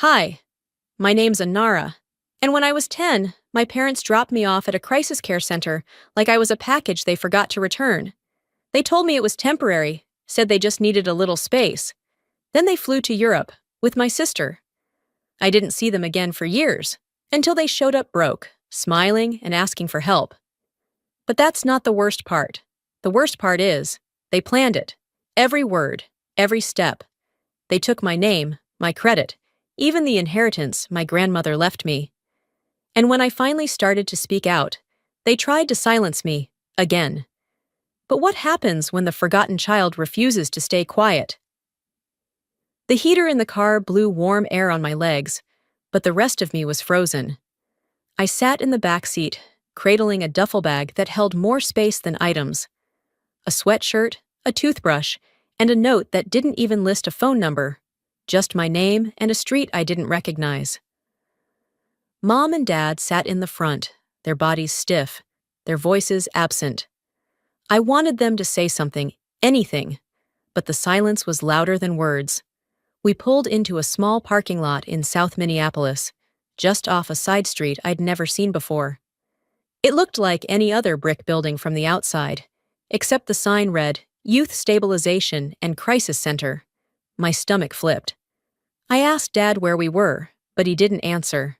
Hi, my name's Anara. And when I was 10, my parents dropped me off at a crisis care center like I was a package they forgot to return. They told me it was temporary, said they just needed a little space. Then they flew to Europe with my sister. I didn't see them again for years, until they showed up broke, smiling and asking for help. But that's not the worst part. The worst part is, they planned it. Every word, every step. They took my name, my credit, even the inheritance my grandmother left me. And when I finally started to speak out, they tried to silence me, again. But what happens when the forgotten child refuses to stay quiet? The heater in the car blew warm air on my legs, but the rest of me was frozen. I sat in the back seat, cradling a duffel bag that held more space than items. A sweatshirt, a toothbrush, and a note that didn't even list a phone number, just my name and a street I didn't recognize. Mom and Dad sat in the front, their bodies stiff, their voices absent. I wanted them to say something, anything, but the silence was louder than words. We pulled into a small parking lot in South Minneapolis, just off a side street I'd never seen before. It looked like any other brick building from the outside, except the sign read, Youth Stabilization and Crisis Center. My stomach flipped. I asked Dad where we were, but he didn't answer.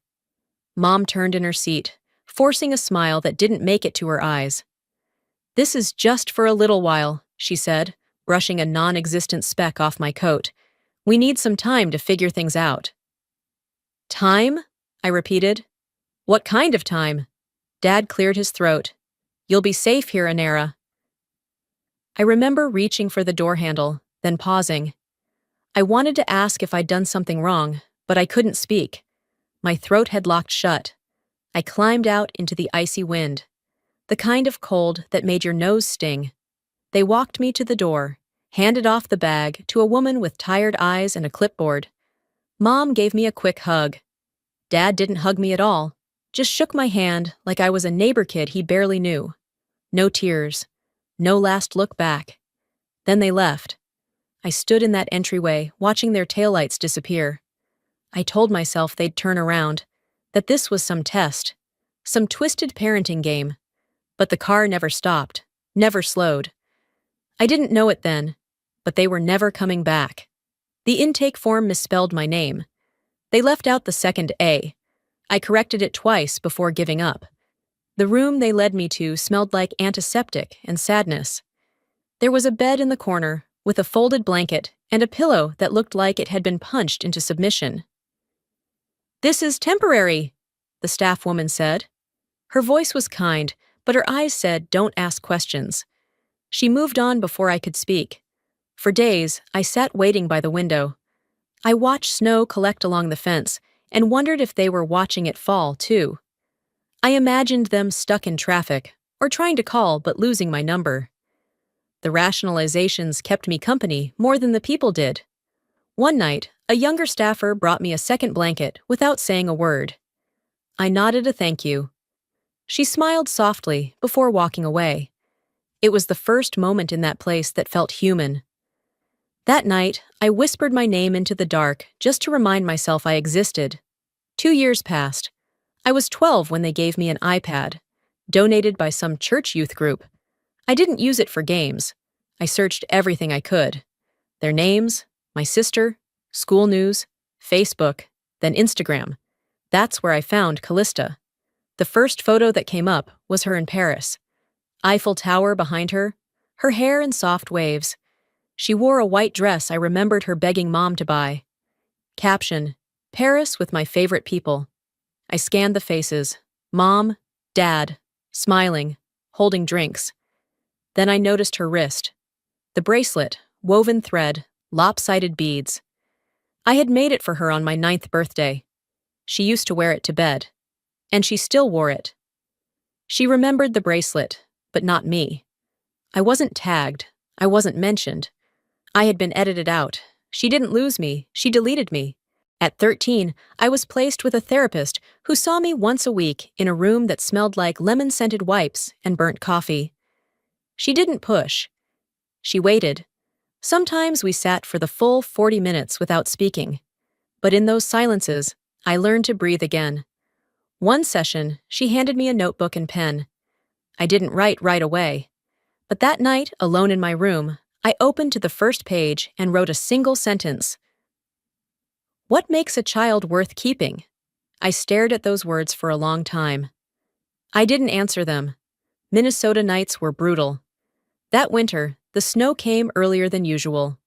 Mom turned in her seat, forcing a smile that didn't make it to her eyes. "This is just for a little while," she said, brushing a non-existent speck off my coat. "We need some time to figure things out." "Time?" I repeated. "What kind of time?" Dad cleared his throat. "You'll be safe here, Anara." I remember reaching for the door handle, then pausing. I wanted to ask if I'd done something wrong, but I couldn't speak. My throat had locked shut. I climbed out into the icy wind, the kind of cold that made your nose sting. They walked me to the door, handed off the bag to a woman with tired eyes and a clipboard. Mom gave me a quick hug. Dad didn't hug me at all, just shook my hand like I was a neighbor kid he barely knew. No tears, no last look back. Then they left. I stood in that entryway, watching their taillights disappear. I told myself they'd turn around, that this was some test, some twisted parenting game. But the car never stopped, never slowed. I didn't know it then, but they were never coming back. The intake form misspelled my name. They left out the second A. I corrected it twice before giving up. The room they led me to smelled like antiseptic and sadness. There was a bed in the corner, with a folded blanket and a pillow that looked like it had been punched into submission. "This is temporary," the staff woman said. Her voice was kind, but her eyes said, "Don't ask questions." She moved on before I could speak. For days, I sat waiting by the window. I watched snow collect along the fence and wondered if they were watching it fall, too. I imagined them stuck in traffic, or trying to call but losing my number. The rationalizations kept me company more than the people did. One night, a younger staffer brought me a second blanket without saying a word. I nodded a thank you. She smiled softly before walking away. It was the first moment in that place that felt human. That night, I whispered my name into the dark just to remind myself I existed. 2 years passed. I was 12 when they gave me an iPad, donated by some church youth group. I didn't use it for games. I searched everything I could. Their names, my sister, school news, Facebook, then Instagram. That's where I found Callista. The first photo that came up was her in Paris. Eiffel Tower behind her, her hair in soft waves. She wore a white dress I remembered her begging Mom to buy. Caption, "Paris with my favorite people." I scanned the faces. Mom, Dad, smiling, holding drinks. Then I noticed her wrist. The bracelet, woven thread, lopsided beads. I had made it for her on my 9th birthday. She used to wear it to bed. And she still wore it. She remembered the bracelet, but not me. I wasn't tagged. I wasn't mentioned. I had been edited out. She didn't lose me. She deleted me. At 13, I was placed with a therapist who saw me once a week in a room that smelled like lemon-scented wipes and burnt coffee. She didn't push. She waited. Sometimes we sat for the full 40 minutes without speaking. But in those silences, I learned to breathe again. One session, she handed me a notebook and pen. I didn't write right away. But that night, alone in my room, I opened to the first page and wrote a single sentence. What makes a child worth keeping? I stared at those words for a long time. I didn't answer them. Minnesota nights were brutal. That winter, the snow came earlier than usual.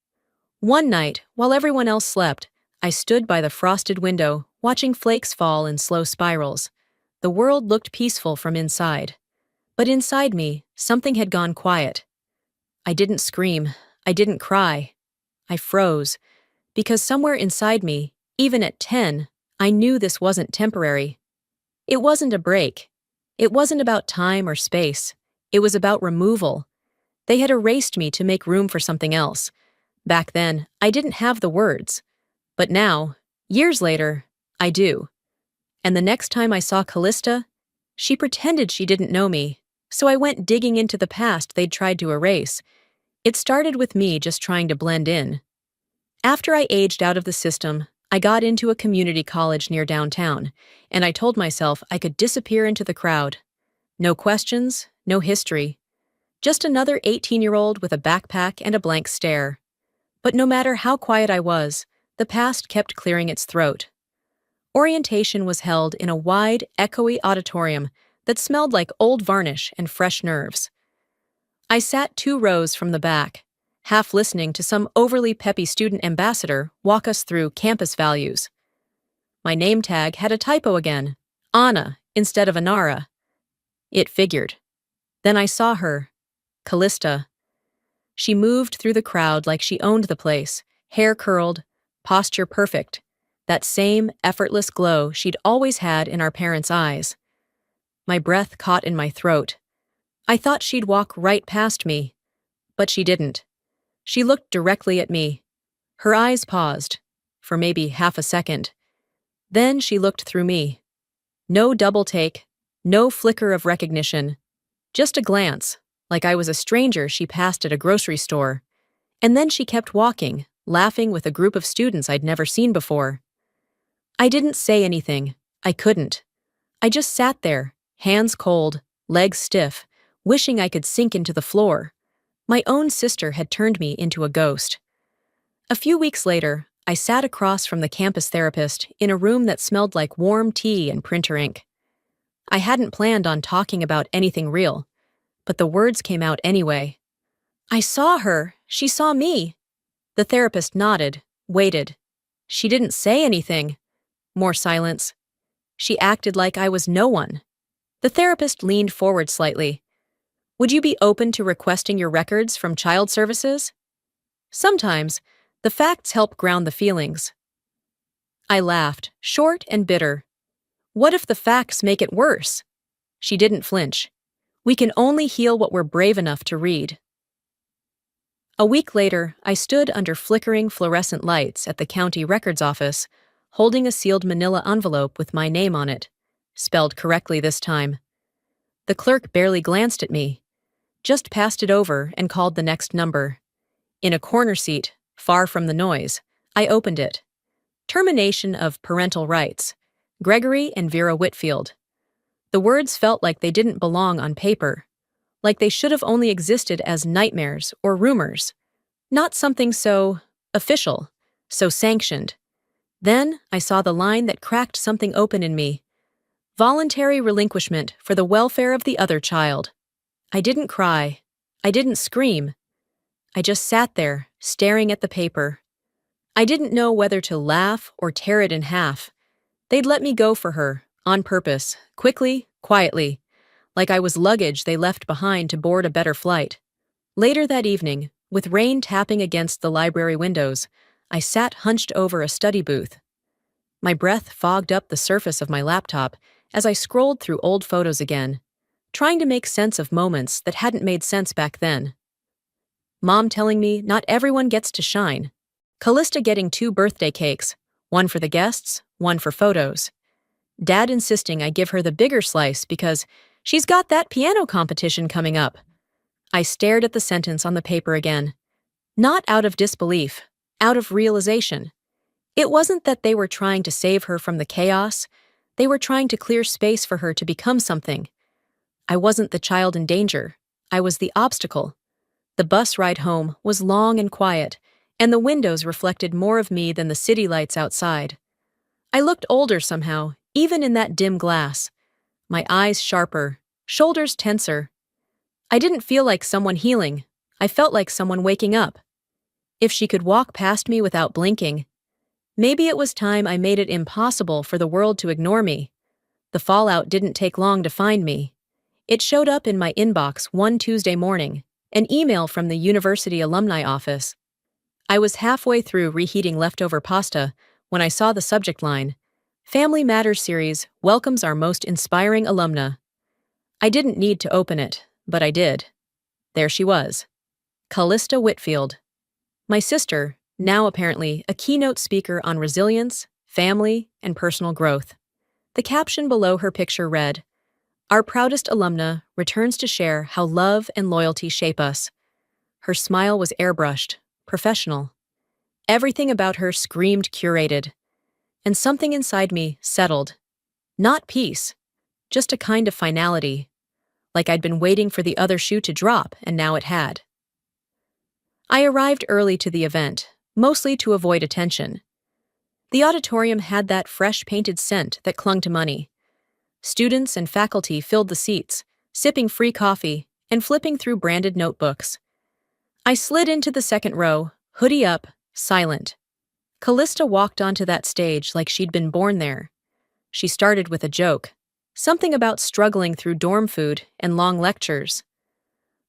One night, while everyone else slept, I stood by the frosted window, watching flakes fall in slow spirals. The world looked peaceful from inside. But inside me, something had gone quiet. I didn't scream. I didn't cry. I froze. Because somewhere inside me, even at 10, I knew this wasn't temporary. It wasn't a break. It wasn't about time or space. It was about removal. They had erased me to make room for something else. Back then, I didn't have the words. But now, years later, I do. And the next time I saw Callista, she pretended she didn't know me, so I went digging into the past they'd tried to erase. It started with me just trying to blend in. After I aged out of the system, I got into a community college near downtown, and I told myself I could disappear into the crowd. No questions, no history. Just another 18-year-old with a backpack and a blank stare. But no matter how quiet I was, the past kept clearing its throat. Orientation was held in a wide, echoey auditorium that smelled like old varnish and fresh nerves. I sat 2 rows from the back, half listening to some overly peppy student ambassador walk us through campus values. My name tag had a typo again, Anna instead of Anara. It figured. Then I saw her, Callista. She moved through the crowd like she owned the place, hair curled, posture perfect, that same effortless glow she'd always had in our parents' eyes. My breath caught in my throat. I thought she'd walk right past me, but she didn't. She looked directly at me. Her eyes paused, for maybe half a second. Then she looked through me. No double take, no flicker of recognition. Just a glance, like I was a stranger she passed at a grocery store. And then she kept walking, laughing with a group of students I'd never seen before. I didn't say anything. I couldn't. I just sat there, hands cold, legs stiff, wishing I could sink into the floor. My own sister had turned me into a ghost. A few weeks later, I sat across from the campus therapist in a room that smelled like warm tea and printer ink. I hadn't planned on talking about anything real, but the words came out anyway. I saw her. She saw me. The therapist nodded, waited. She didn't say anything. More silence. She acted like I was no one. The therapist leaned forward slightly. Would you be open to requesting your records from child services? Sometimes, the facts help ground the feelings. I laughed, short and bitter. What if the facts make it worse? She didn't flinch. We can only heal what we're brave enough to read. A week later, I stood under flickering fluorescent lights at the county records office, holding a sealed manila envelope with my name on it, spelled correctly this time. The clerk barely glanced at me, just passed it over and called the next number. In a corner seat, far from the noise, I opened it. Termination of parental rights. Gregory and Vera Whitfield. The words felt like they didn't belong on paper, like they should have only existed as nightmares or rumors, not something so official, so sanctioned. Then I saw the line that cracked something open in me. Voluntary relinquishment for the welfare of the other child. I didn't cry. I didn't scream. I just sat there, staring at the paper. I didn't know whether to laugh or tear it in half. They'd let me go for her, on purpose, quickly, quietly, like I was luggage they left behind to board a better flight. Later that evening, with rain tapping against the library windows, I sat hunched over a study booth. My breath fogged up the surface of my laptop as I scrolled through old photos again, trying to make sense of moments that hadn't made sense back then. Mom telling me not everyone gets to shine. Callista getting 2 birthday cakes, one for the guests, one for photos. Dad insisting I give her the bigger slice because she's got that piano competition coming up. I stared at the sentence on the paper again. Not out of disbelief, out of realization. It wasn't that they were trying to save her from the chaos, they were trying to clear space for her to become something. I wasn't the child in danger, I was the obstacle. The bus ride home was long and quiet, and the windows reflected more of me than the city lights outside. I looked older somehow, even in that dim glass. My eyes sharper, shoulders tenser. I didn't feel like someone healing, I felt like someone waking up. If she could walk past me without blinking, maybe it was time I made it impossible for the world to ignore me. The fallout didn't take long to find me. It showed up in my inbox one Tuesday morning, an email from the university alumni office. I was halfway through reheating leftover pasta when I saw the subject line, Family Matters Series welcomes our most inspiring alumna. I didn't need to open it, but I did. There she was. Callista Whitfield. My sister, now apparently a keynote speaker on resilience, family, and personal growth. The caption below her picture read, Our proudest alumna returns to share how love and loyalty shape us. Her smile was airbrushed, professional. Everything about her screamed curated. And something inside me settled. Not peace, just a kind of finality, like I'd been waiting for the other shoe to drop and now it had. I arrived early to the event, mostly to avoid attention. The auditorium had that fresh painted scent that clung to money. Students and faculty filled the seats, sipping free coffee and flipping through branded notebooks. I slid into the second row, hoodie up, silent. Callista walked onto that stage like she'd been born there. She started with a joke, something about struggling through dorm food and long lectures.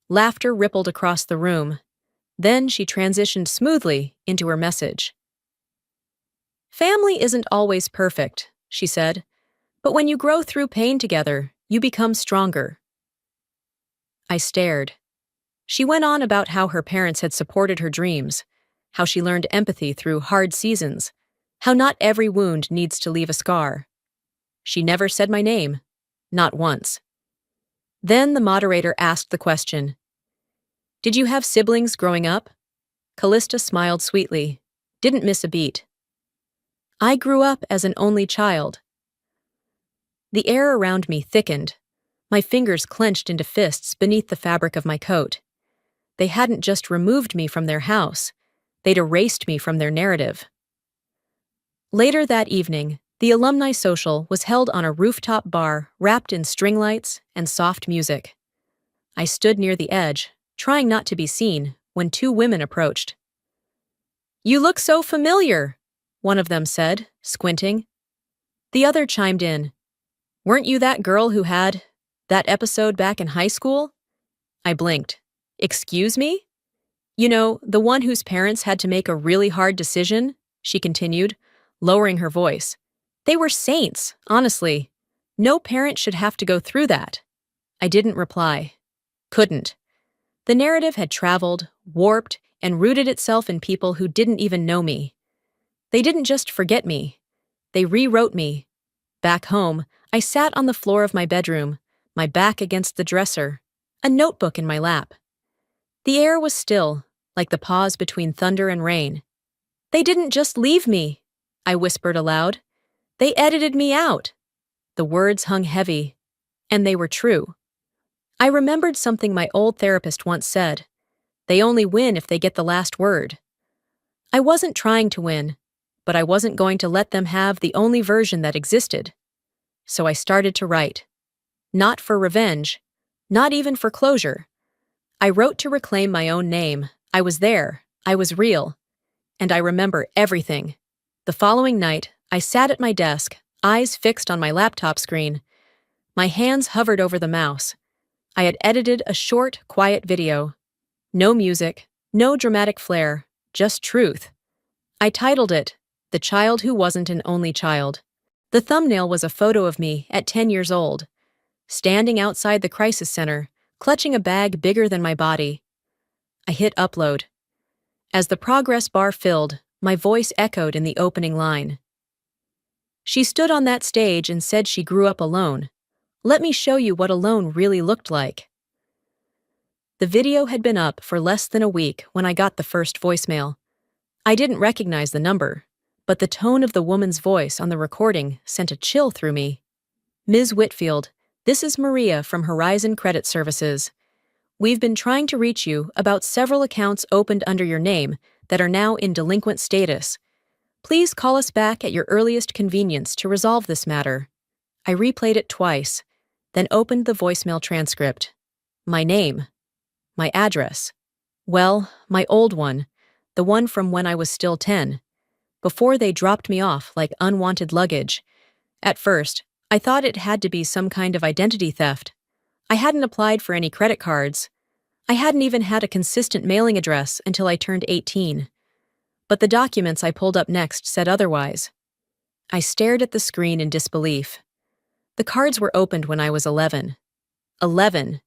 Laughter rippled across the room. Then she transitioned smoothly into her message. Family isn't always perfect, she said, but when you grow through pain together, you become stronger. I stared. She went on about how her parents had supported her dreams, how she learned empathy through hard seasons, how not every wound needs to leave a scar. She never said my name, not once. Then the moderator asked the question, Did you have siblings growing up? Callista smiled sweetly, didn't miss a beat. I grew up as an only child. The air around me thickened. My fingers clenched into fists beneath the fabric of my coat. They hadn't just removed me from their house, they'd erased me from their narrative. Later that evening, the alumni social was held on a rooftop bar wrapped in string lights and soft music. I stood near the edge, trying not to be seen, when two women approached. You look so familiar, one of them said, squinting. The other chimed in. Weren't you that girl who had that episode back in high school? I blinked. Excuse me? You know, the one whose parents had to make a really hard decision, she continued, lowering her voice. They were saints, honestly. No parent should have to go through that. I didn't reply. Couldn't. The narrative had traveled, warped, and rooted itself in people who didn't even know me. They didn't just forget me. They rewrote me. Back home, I sat on the floor of my bedroom, my back against the dresser, a notebook in my lap. The air was still, like the pause between thunder and rain. They didn't just leave me, I whispered aloud. They edited me out. The words hung heavy, and they were true. I remembered something my old therapist once said. They only win if they get the last word. I wasn't trying to win, but I wasn't going to let them have the only version that existed. So I started to write. Not for revenge, not even for closure. I wrote to reclaim my own name. I was there, I was real, and I remember everything. The following night, I sat at my desk, eyes fixed on my laptop screen. My hands hovered over the mouse. I had edited a short, quiet video. No music, no dramatic flair, just truth. I titled it, The Child Who Wasn't an Only Child. The thumbnail was a photo of me at 10 years old, standing outside the crisis center, clutching a bag bigger than my body. I hit upload. As the progress bar filled, my voice echoed in the opening line. She stood on that stage and said she grew up alone. Let me show you what alone really looked like. The video had been up for less than a week when I got the first voicemail. I didn't recognize the number, but the tone of the woman's voice on the recording sent a chill through me. "Ms. Whitfield, this is Maria from Horizon Credit Services. We've been trying to reach you about several accounts opened under your name that are now in delinquent status. Please call us back at your earliest convenience to resolve this matter." I replayed it twice, then opened the voicemail transcript. My name. My address. Well, my old one, the one from when I was still 10, before they dropped me off like unwanted luggage. At first, I thought it had to be some kind of identity theft. I hadn't applied for any credit cards. I hadn't even had a consistent mailing address until I turned 18. But the documents I pulled up next said otherwise. I stared at the screen in disbelief. The cards were opened when I was 11. 11.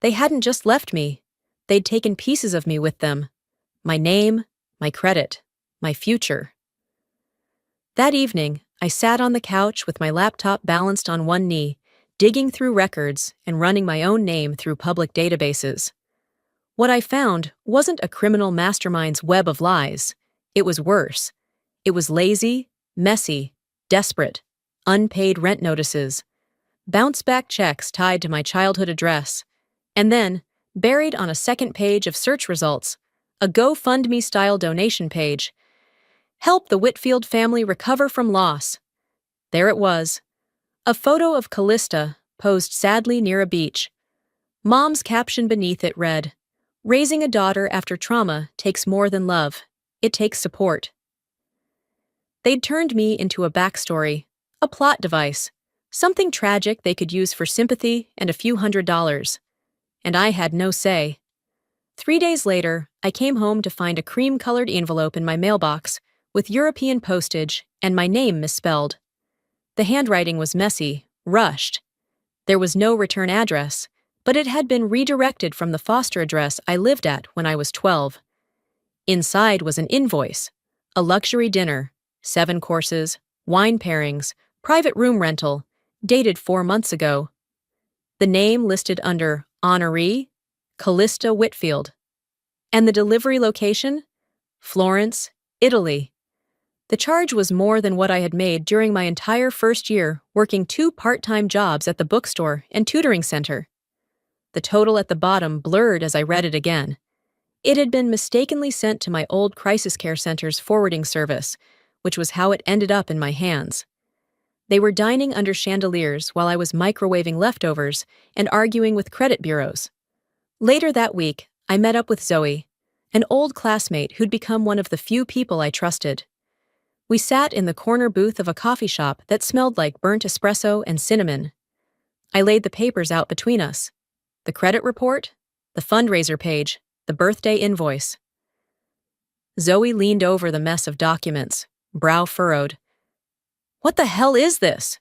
They hadn't just left me. They'd taken pieces of me with them. My name, my credit, my future. That evening, I sat on the couch with my laptop balanced on one knee, digging through records and running my own name through public databases. What I found wasn't a criminal mastermind's web of lies. It was worse. It was lazy, messy, desperate, unpaid rent notices, bounce-back checks tied to my childhood address, and then, buried on a second page of search results, a GoFundMe-style donation page. "Help the Whitfield family recover from loss." There it was. A photo of Callista, posed sadly near a beach. Mom's caption beneath it read, "Raising a daughter after trauma takes more than love. It takes support." They'd turned me into a backstory, a plot device, something tragic they could use for sympathy and a few $100s. And I had no say. 3 days later, I came home to find a cream-colored envelope in my mailbox with European postage and my name misspelled. The handwriting was messy, rushed. There was no return address, but it had been redirected from the foster address I lived at when I was 12. Inside was an invoice, a luxury dinner, 7 courses, wine pairings, private room rental, dated 4 months ago. The name listed under Honoree, Callista Whitfield. And the delivery location? Florence, Italy. The charge was more than what I had made during my entire first year working 2 part-time jobs at the bookstore and tutoring center. The total at the bottom blurred as I read it again. It had been mistakenly sent to my old crisis care center's forwarding service, which was how it ended up in my hands. They were dining under chandeliers while I was microwaving leftovers and arguing with credit bureaus. Later that week, I met up with Zoe, an old classmate who'd become one of the few people I trusted. We sat in the corner booth of a coffee shop that smelled like burnt espresso and cinnamon. I laid the papers out between us. The credit report, the fundraiser page, the birthday invoice. Zoe leaned over the mess of documents, brow furrowed. "What the hell is this?"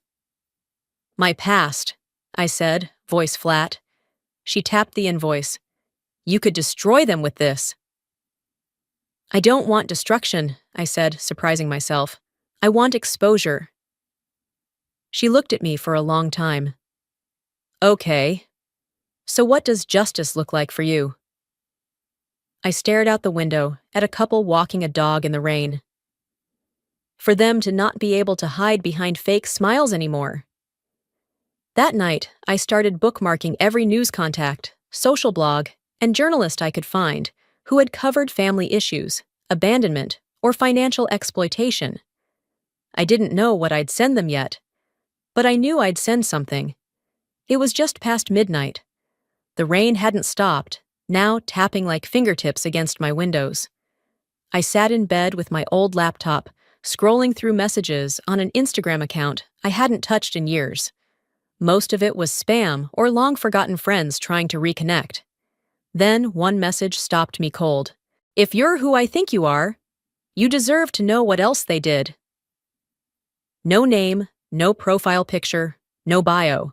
"My past," I said, voice flat. She tapped the invoice. "You could destroy them with this." "I don't want destruction," I said, surprising myself. "I want exposure." She looked at me for a long time. "Okay. So what does justice look like for you?" I stared out the window at a couple walking a dog in the rain. For them to not be able to hide behind fake smiles anymore. That night, I started bookmarking every news contact, social blog, and journalist I could find who had covered family issues, abandonment, or financial exploitation. I didn't know what I'd send them yet, but I knew I'd send something. It was just past midnight. The rain hadn't stopped, now tapping like fingertips against my windows. I sat in bed with my old laptop, scrolling through messages on an Instagram account I hadn't touched in years. Most of it was spam or long-forgotten friends trying to reconnect. Then one message stopped me cold. "If you're who I think you are, you deserve to know what else they did." No name, no profile picture, no bio.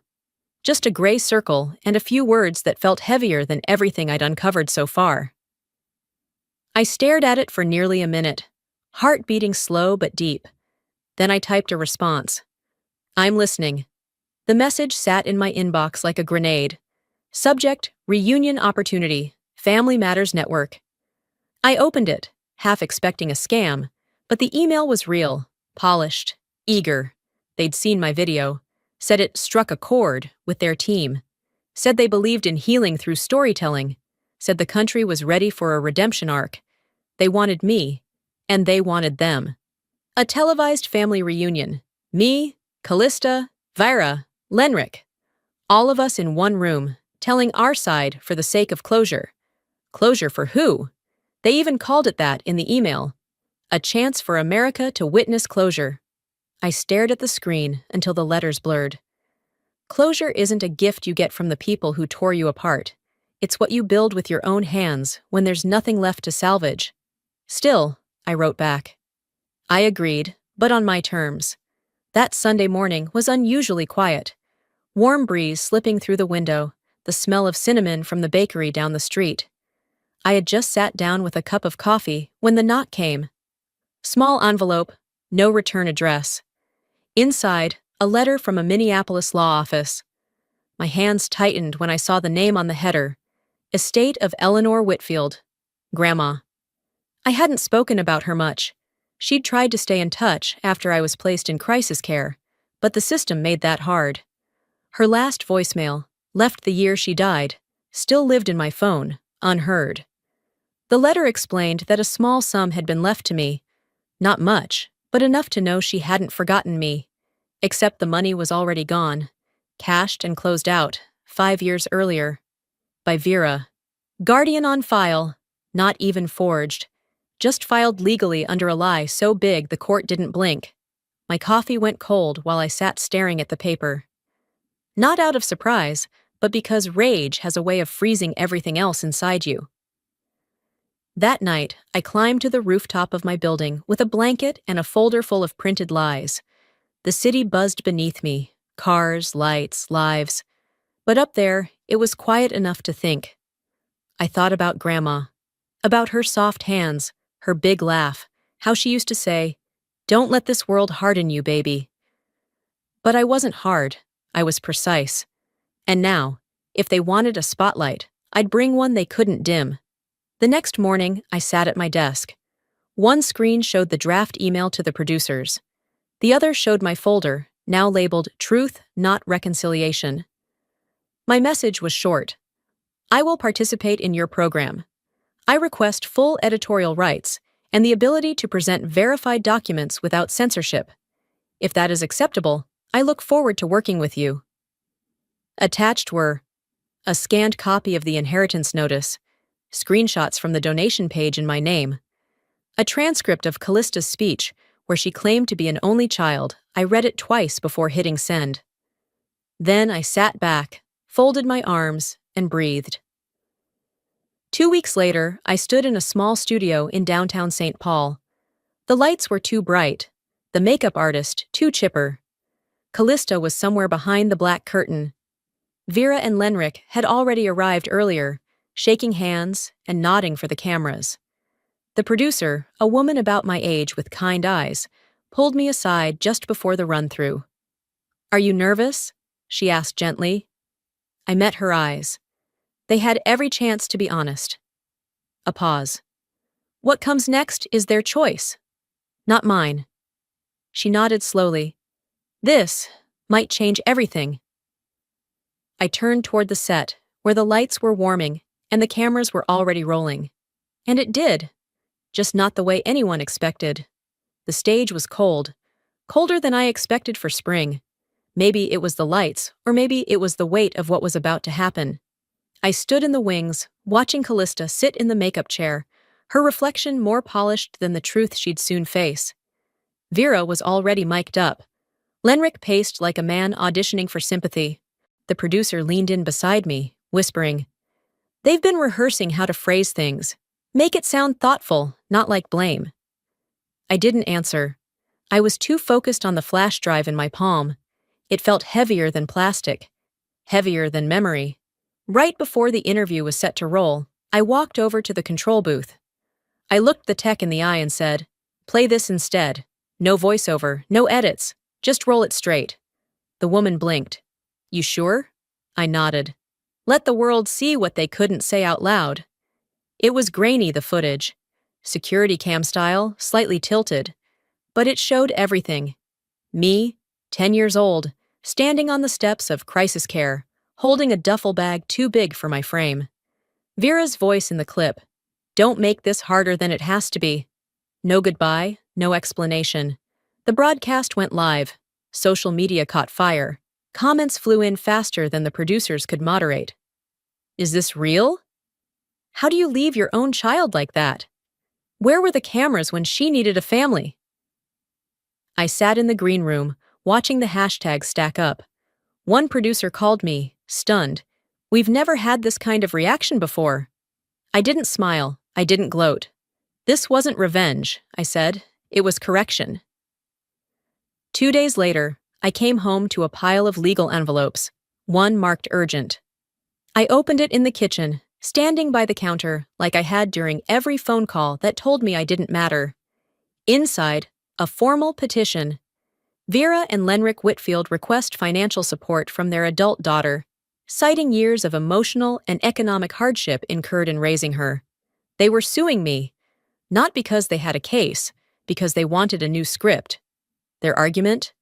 Just a gray circle and a few words that felt heavier than everything I'd uncovered so far. I stared at it for nearly a minute, heart beating slow but deep. Then I typed a response. "I'm listening." The message sat in my inbox like a grenade. Subject, Reunion Opportunity, Family Matters Network. I opened it, half expecting a scam, But the email was real, polished, eager. They'd seen my video, said it struck a chord with their team, said they believed in healing through storytelling, said the country was ready for a redemption arc. They wanted me, and they wanted them. A televised family reunion. Me, Callista, Vyra, Lenric. All of us in one room, telling our side for the sake of closure. Closure for who? They even called it that in the email. A chance for America to witness closure. I stared at the screen until the letters blurred. Closure isn't a gift you get from the people who tore you apart. It's what you build with your own hands when there's nothing left to salvage. Still, I wrote back. I agreed, but on my terms. That Sunday morning was unusually quiet. Warm breeze slipping through the window, the smell of cinnamon from the bakery down the street. I had just sat down with a cup of coffee when the knock came. Small envelope, no return address. Inside, a letter from a Minneapolis law office. My hands tightened when I saw the name on the header. Estate of Eleanor Whitfield. Grandma. I hadn't spoken about her much. She'd tried to stay in touch after I was placed in crisis care, but the system made that hard. Her last voicemail, left the year she died, still lived in my phone, unheard. The letter explained that a small sum had been left to me. Not much, but enough to know she hadn't forgotten me. Except the money was already gone, cashed and closed out, 5 years earlier. By Vera. Guardian on file, not even forged. Just filed legally under a lie so big the court didn't blink. My coffee went cold while I sat staring at the paper. Not out of surprise, but because rage has a way of freezing everything else inside you. That night, I climbed to the rooftop of my building with a blanket and a folder full of printed lies. The city buzzed beneath me, cars, lights, lives. But up there, it was quiet enough to think. I thought about Grandma, about her soft hands, her big laugh, how she used to say, "Don't let this world harden you, baby." But I wasn't hard, I was precise. And now, if they wanted a spotlight, I'd bring one they couldn't dim. The next morning, I sat at my desk. One screen showed the draft email to the producers. The other showed my folder, now labeled Truth, Not Reconciliation. My message was short. I will participate in your program. I request full editorial rights and the ability to present verified documents without censorship. If that is acceptable, I look forward to working with you. Attached were a scanned copy of the inheritance notice, screenshots from the donation page in my name, a transcript of Callista's speech where she claimed to be an only child. I read it twice before hitting send. Then I sat back, folded my arms, and breathed. 2 weeks later, I stood in a small studio in downtown St. Paul. The lights were too bright, the makeup artist too chipper. Callista was somewhere behind the black curtain. Vera and Lenric had already arrived earlier, shaking hands and nodding for the cameras. The producer, a woman about my age with kind eyes, pulled me aside just before the run-through. "Are you nervous?" she asked gently. I met her eyes. They had every chance to be honest. A pause. "What comes next is their choice, not mine." She nodded slowly. "This might change everything." I turned toward the set, where the lights were warming and the cameras were already rolling. And it did, just not the way anyone expected. The stage was cold, colder than I expected for spring. Maybe it was the lights, or maybe it was the weight of what was about to happen. I stood in the wings, watching Callista sit in the makeup chair, her reflection more polished than the truth she'd soon face. Vera was already mic'd up. Lenric paced like a man auditioning for sympathy. The producer leaned in beside me, whispering, "They've been rehearsing how to phrase things. Make it sound thoughtful, not like blame." I didn't answer. I was too focused on the flash drive in my palm. It felt heavier than plastic, heavier than memory. Right before the interview was set to roll, I walked over to the control booth. I looked the tech in the eye and said, "Play this instead. No voiceover, no edits. Just roll it straight." The woman blinked. "You sure?" I nodded. Let the world see what they couldn't say out loud. It was grainy, the footage. Security cam style, slightly tilted, but it showed everything. Me, 10 years old, standing on the steps of crisis care, holding a duffel bag too big for my frame. Vera's voice in the clip. Don't make this harder than it has to be. No goodbye, no explanation. The broadcast went live. Social media caught fire. Comments flew in faster than the producers could moderate. Is this real? How do you leave your own child like that? Where were the cameras when she needed a family? I sat in the green room, watching the hashtags stack up. One producer called me, stunned. We've never had this kind of reaction before. I didn't smile. I didn't gloat. This wasn't revenge, I said. It was correction. 2 days later, I came home to a pile of legal envelopes, one marked urgent. I opened it in the kitchen, standing by the counter like I had during every phone call that told me I didn't matter. Inside, a formal petition. Vera and Lenrick Whitfield request financial support from their adult daughter, citing years of emotional and economic hardship incurred in raising her. They were suing me, not because they had a case, because they wanted a new script. Their argument?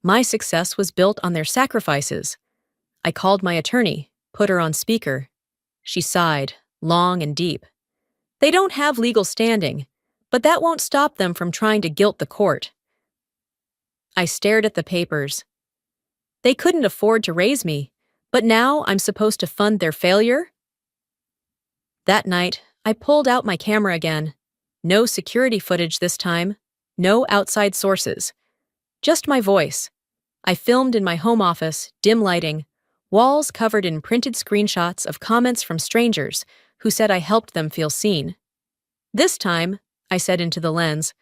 My success was built on their sacrifices. I called my attorney, put her on speaker. She sighed, long and deep. They don't have legal standing, but that won't stop them from trying to guilt the court. I stared at the papers. They couldn't afford to raise me, but now I'm supposed to fund their failure? That night, I pulled out my camera again. No security footage this time, no outside sources. Just my voice. I filmed in my home office, dim lighting, walls covered in printed screenshots of comments from strangers who said I helped them feel seen. This time, I said into the lens,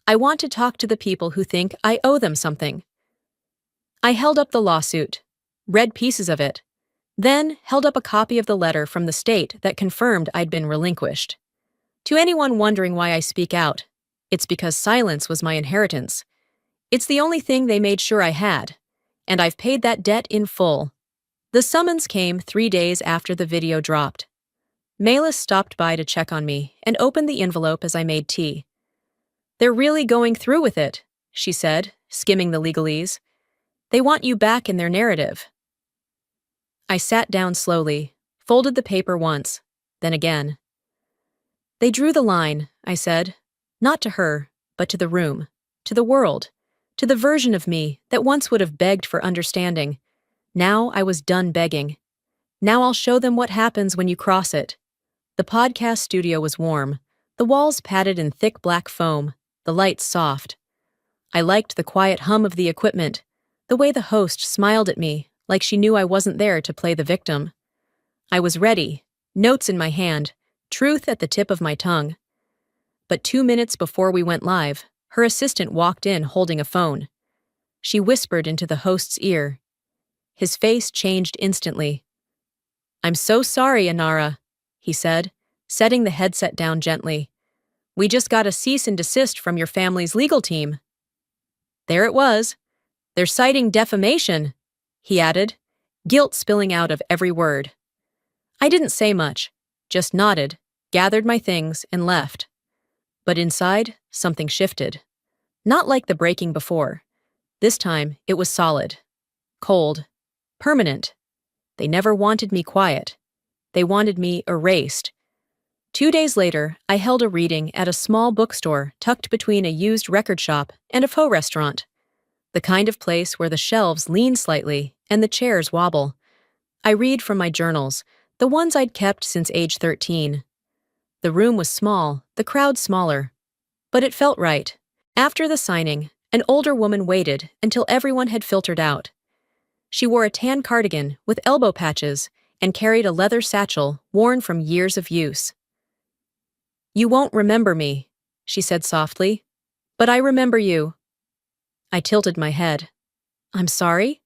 I want to talk to the people who think I owe them something. I held up the lawsuit, read pieces of it, then held up a copy of the letter from the state that confirmed I'd been relinquished. To anyone wondering why I speak out, it's because silence was my inheritance. It's the only thing they made sure I had, and I've paid that debt in full. The summons came 3 days after the video dropped. Malis stopped by to check on me and opened the envelope as I made tea. They're really going through with it, she said, skimming the legalese. They want you back in their narrative. I sat down slowly, folded the paper once, then again. They drew the line, I said, not to her, but to the room, to the world, to the version of me that once would have begged for understanding. Now I was done begging. Now I'll show them what happens when you cross it. The podcast studio was warm, the walls padded in thick black foam, the lights soft. I liked the quiet hum of the equipment, the way the host smiled at me like she knew I wasn't there to play the victim. I was ready, notes in my hand, truth at the tip of my tongue. But 2 minutes before we went live, her assistant walked in holding a phone. She whispered into the host's ear. His face changed instantly. I'm so sorry, Inara, he said, setting the headset down gently. We just got a cease and desist from your family's legal team. There it was. They're citing defamation, he added, guilt spilling out of every word. I didn't say much, just nodded, gathered my things, and left. But inside, something shifted. Not like the breaking before. This time, it was solid. Cold. Permanent. They never wanted me quiet. They wanted me erased. 2 days later, I held a reading at a small bookstore tucked between a used record shop and a faux restaurant. The kind of place where the shelves lean slightly and the chairs wobble. I read from my journals, the ones I'd kept since age 13. The room was small, the crowd smaller. But it felt right. After the signing, an older woman waited until everyone had filtered out. She wore a tan cardigan with elbow patches and carried a leather satchel worn from years of use. You won't remember me, she said softly, but I remember you. I tilted my head. I'm sorry?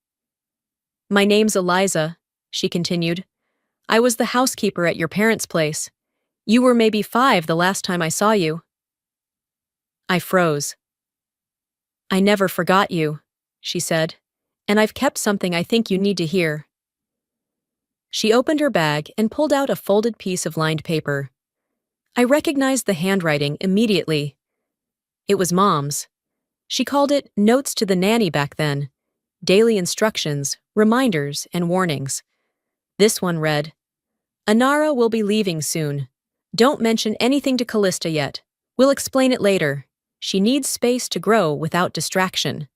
My name's Eliza, she continued. I was the housekeeper at your parents' place. You were maybe 5 the last time I saw you. I froze. I never forgot you, she said, and I've kept something I think you need to hear. She opened her bag and pulled out a folded piece of lined paper. I recognized the handwriting immediately. It was Mom's. She called it Notes to the Nanny back then, daily instructions, reminders, and warnings. This one read, Anara will be leaving soon. Don't mention anything to Callista yet. We'll explain it later. She needs space to grow without distraction.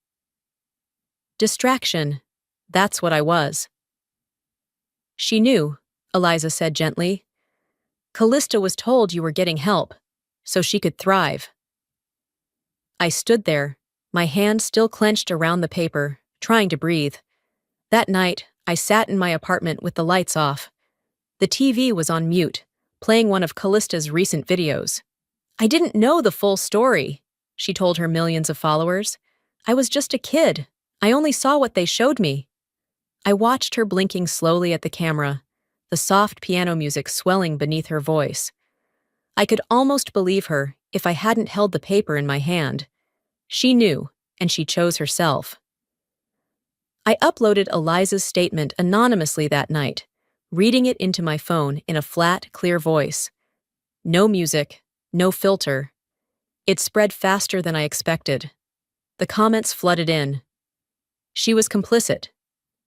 Distraction. That's what I was. She knew, Eliza said gently. Callista was told you were getting help, so she could thrive. I stood there, my hand still clenched around the paper, trying to breathe. That night, I sat in my apartment with the lights off. The TV was on mute, playing one of Callista's recent videos. I didn't know the full story, she told her millions of followers. I was just a kid. I only saw what they showed me. I watched her blinking slowly at the camera, the soft piano music swelling beneath her voice. I could almost believe her if I hadn't held the paper in my hand. She knew, and she chose herself. I uploaded Eliza's statement anonymously that night, reading it into my phone in a flat, clear voice. No music, no filter. It spread faster than I expected. The comments flooded in. She was complicit.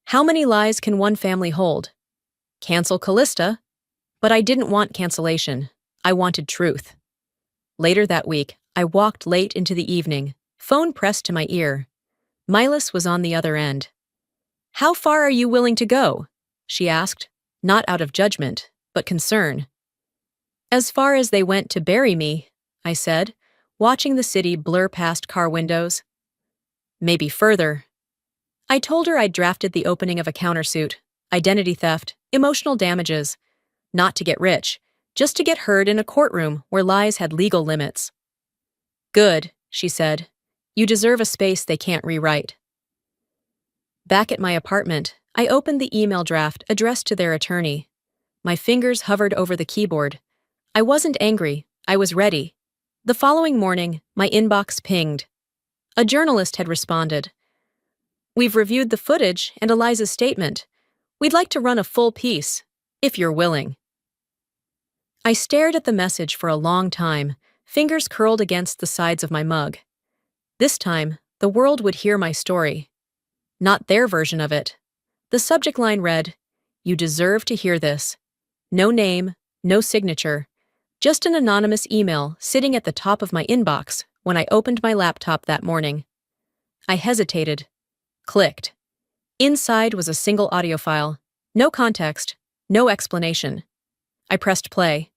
How many lies can one family hold? Cancel Callista? But I didn't want cancellation. I wanted truth. Later that week, I walked late into the evening, phone pressed to my ear. Milas was on the other end. How far are you willing to go? She asked, not out of judgment, but concern. As far as they went to bury me, I said, watching the city blur past car windows. Maybe further. I told her I'd drafted the opening of a countersuit, identity theft, emotional damages, not to get rich, just to get heard in a courtroom where lies had legal limits. Good, she said. You deserve a space they can't rewrite. Back at my apartment, I opened the email draft addressed to their attorney. My fingers hovered over the keyboard. I wasn't angry, I was ready. The following morning, my inbox pinged. A journalist had responded. We've reviewed the footage and Eliza's statement. We'd like to run a full piece, if you're willing. I stared at the message for a long time, fingers curled against the sides of my mug. This time, the world would hear my story. Not their version of it. The subject line read, You deserve to hear this. No name, no signature. Just an anonymous email sitting at the top of my inbox when I opened my laptop that morning. I hesitated. Clicked. Inside was a single audio file. No context, no explanation. I pressed play.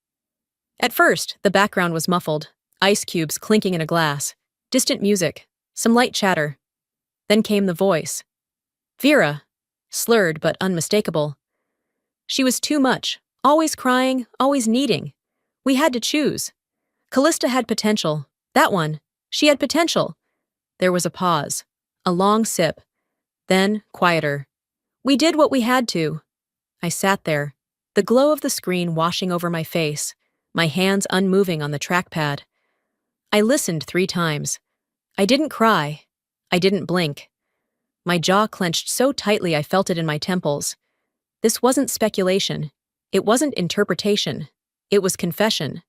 At first, the background was muffled, ice cubes clinking in a glass, distant music, some light chatter. Then came the voice. Vera, slurred but unmistakable. She was too much, always crying, always needing. We had to choose. Callista had potential. That one. She had potential. There was a pause. A long sip. Then, quieter. We did what we had to. I sat there, the glow of the screen washing over my face, my hands unmoving on the trackpad. I listened 3 times. I didn't cry. I didn't blink. My jaw clenched so tightly I felt it in my temples. This wasn't speculation. It wasn't interpretation. It was confession.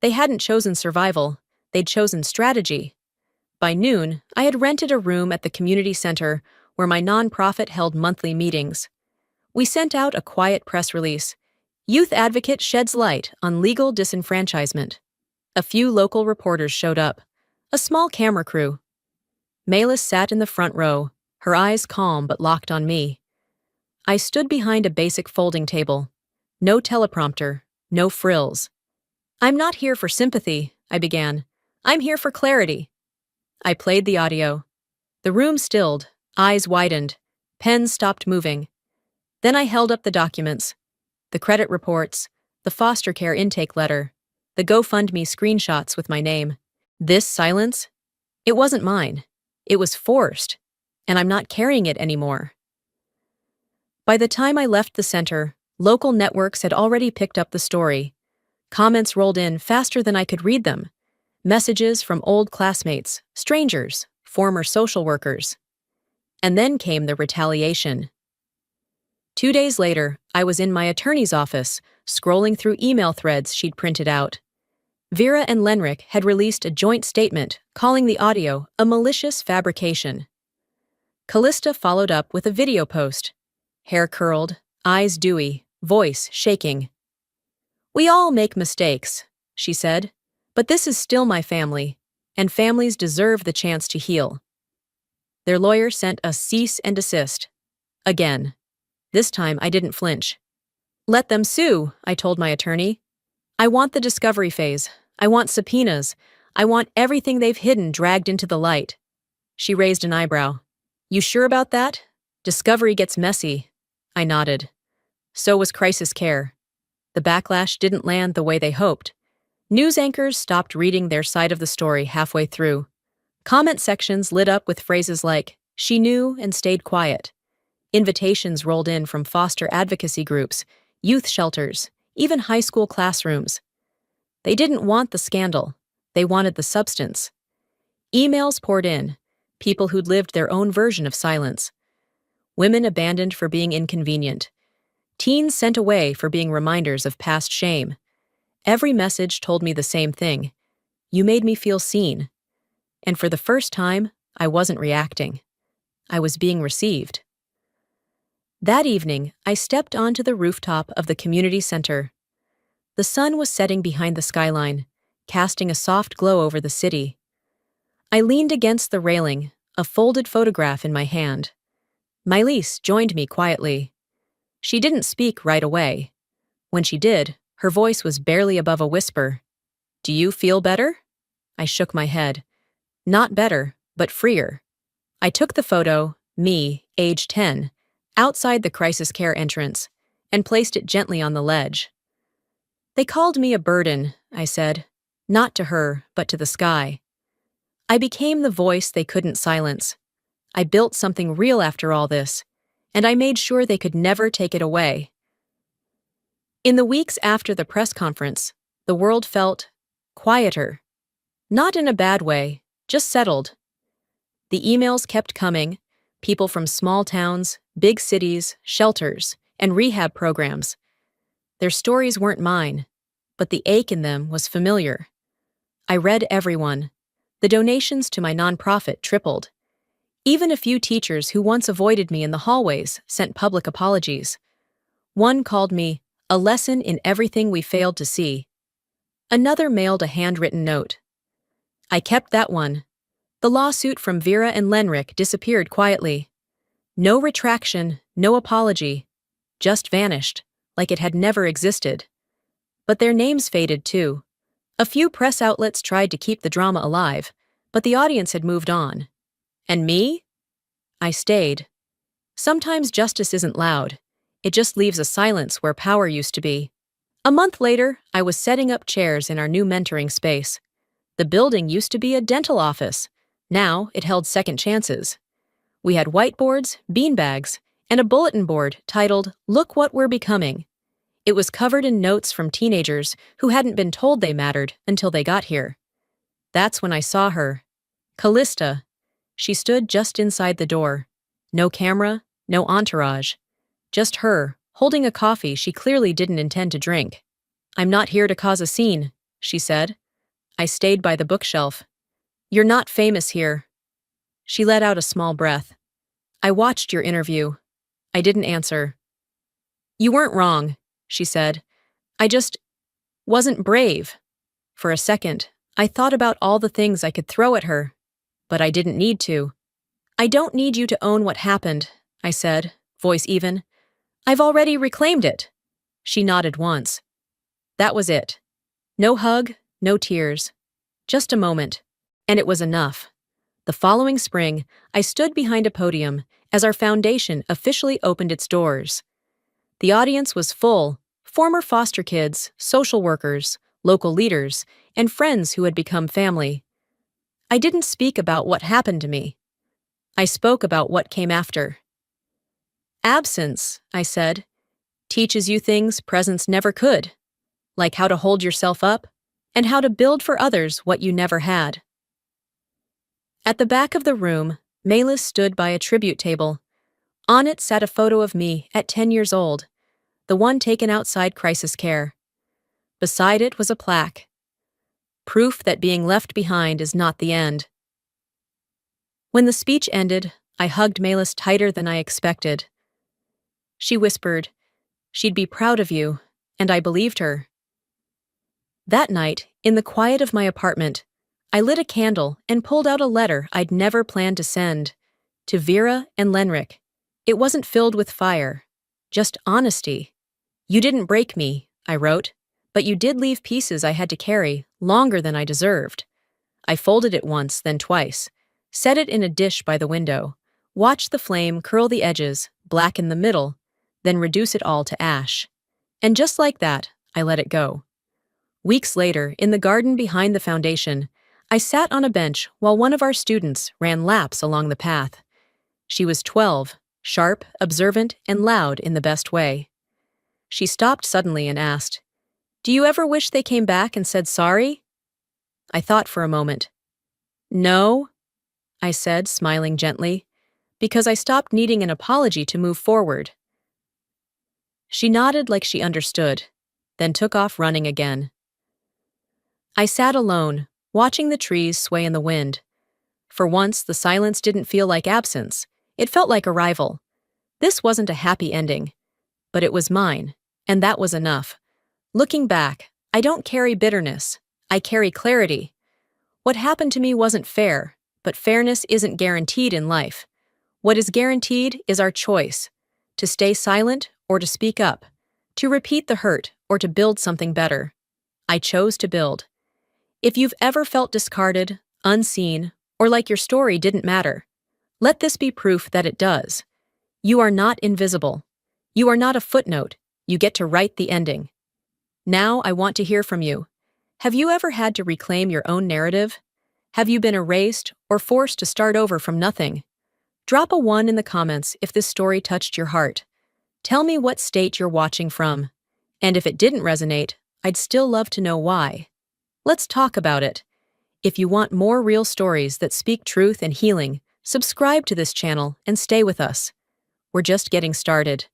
They hadn't chosen survival. They'd chosen strategy. By noon, I had rented a room at the community center where my nonprofit held monthly meetings. We sent out a quiet press release. Youth advocate sheds light on legal disenfranchisement. A few local reporters showed up. A small camera crew. Malis sat in the front row, her eyes calm but locked on me. I stood behind a basic folding table. No teleprompter, no frills. I'm not here for sympathy, I began. I'm here for clarity. I played the audio. The room stilled, eyes widened, pens stopped moving. Then I held up the documents. The credit reports, the foster care intake letter, the GoFundMe screenshots with my name. This silence? It wasn't mine. It was forced, and I'm not carrying it anymore. By the time I left the center, local networks had already picked up the story. Comments rolled in faster than I could read them. Messages from old classmates, strangers, former social workers. And then came the retaliation. 2 days later, I was in my attorney's office, scrolling through email threads she'd printed out. Vera and Lenrick had released a joint statement calling the audio a malicious fabrication. Callista followed up with a video post. Hair curled, eyes dewy, voice shaking. "We all make mistakes," she said, "but this is still my family, and families deserve the chance to heal." Their lawyer sent a cease and desist. Again. This time I didn't flinch. "Let them sue," I told my attorney. "I want the discovery phase. I want subpoenas. I want everything they've hidden dragged into the light." She raised an eyebrow. "You sure about that? Discovery gets messy." I nodded. So was crisis care. The backlash didn't land the way they hoped. News anchors stopped reading their side of the story halfway through. Comment sections lit up with phrases like, "She knew and stayed quiet." Invitations rolled in from foster advocacy groups, youth shelters, even high school classrooms. They didn't want the scandal. They wanted the substance. Emails poured in, people who'd lived their own version of silence. Women abandoned for being inconvenient. Teens sent away for being reminders of past shame. Every message told me the same thing. You made me feel seen. And for the first time, I wasn't reacting. I was being received. That evening, I stepped onto the rooftop of the community center. The sun was setting behind the skyline, casting a soft glow over the city. I leaned against the railing, a folded photograph in my hand. Mylise joined me quietly. She didn't speak right away. When she did, her voice was barely above a whisper. "Do you feel better?" I shook my head. Not better, but freer. I took the photo, me, age 10, outside the crisis care entrance, and placed it gently on the ledge. "They called me a burden," I said, not to her, but to the sky. I became the voice they couldn't silence. I built something real after all this, and I made sure they could never take it away. In the weeks after the press conference, the world felt quieter. Not in a bad way, just settled. The emails kept coming, people from small towns, big cities, shelters, and rehab programs. Their stories weren't mine, but the ache in them was familiar. I read everyone. The donations to my nonprofit tripled. Even a few teachers who once avoided me in the hallways sent public apologies. One called me a lesson in everything we failed to see. Another mailed a handwritten note. I kept that one. The lawsuit from Vera and Lenrick disappeared quietly. No retraction, no apology. Just vanished, like it had never existed. But their names faded too. A few press outlets tried to keep the drama alive, but the audience had moved on. And me? I stayed. Sometimes justice isn't loud. It just leaves a silence where power used to be. A month later, I was setting up chairs in our new mentoring space. The building used to be a dental office. Now it held second chances. We had whiteboards, beanbags, and a bulletin board titled, "Look What We're Becoming." It was covered in notes from teenagers who hadn't been told they mattered until they got here. That's when I saw her. Callista. She stood just inside the door. No camera, no entourage. Just her, holding a coffee she clearly didn't intend to drink. "I'm not here to cause a scene," she said. I stayed by the bookshelf. "You're not famous here." She let out a small breath. "I watched your interview." I didn't answer. "You weren't wrong," she said. "I just wasn't brave." For a second, I thought about all the things I could throw at her, but I didn't need to. "I don't need you to own what happened," I said, voice even. "I've already reclaimed it." She nodded once. That was it. No hug, no tears. Just a moment. And it was enough. The following spring, I stood behind a podium as our foundation officially opened its doors. The audience was full, former foster kids, social workers, local leaders, and friends who had become family. I didn't speak about what happened to me. I spoke about what came after. "Absence," I said, "teaches you things presence never could, like how to hold yourself up and how to build for others what you never had." At the back of the room, Mylise stood by a tribute table. On it sat a photo of me at 10 years old, the one taken outside crisis care. Beside it was a plaque. proof that being left behind is not the end. When the speech ended, I hugged Melis tighter than I expected. She whispered, she'd be proud of you, and I believed her. That night, in the quiet of my apartment, I lit a candle and pulled out a letter I'd never planned to send. To Vera and Lenric. It wasn't filled with fire, just honesty. You didn't break me, I wrote, but you did leave pieces I had to carry longer than I deserved. I folded it once, then twice, set it in a dish by the window, watched the flame curl the edges, blacken the middle, then reduce it all to ash. And just like that, I let it go. Weeks later, in the garden behind the foundation, I sat on a bench while one of our students ran laps along the path. She was 12, sharp, observant, and loud in the best way. She stopped suddenly and asked, "Do you ever wish they came back and said sorry?" I thought for a moment. "No," I said, smiling gently, because I stopped needing an apology to move forward. She nodded like she understood, then took off running again. I sat alone, watching the trees sway in the wind. For once, the silence didn't feel like absence. It felt like arrival. This wasn't a happy ending, but it was mine, and that was enough. Looking back, I don't carry bitterness. I carry clarity. What happened to me wasn't fair, but fairness isn't guaranteed in life. What is guaranteed is our choice, to stay silent or to speak up, to repeat the hurt or to build something better. I chose to build. If you've ever felt discarded, unseen, or like your story didn't matter, let this be proof that it does. You are not invisible. You are not a footnote. You get to write the ending. Now I want to hear from you. Have you ever had to reclaim your own narrative? Have you been erased or forced to start over from nothing? Drop a 1 in the comments if this story touched your heart. Tell me what state you're watching from. And if it didn't resonate, I'd still love to know why. Let's talk about it. If you want more real stories that speak truth and healing, subscribe to this channel and stay with us. We're just getting started.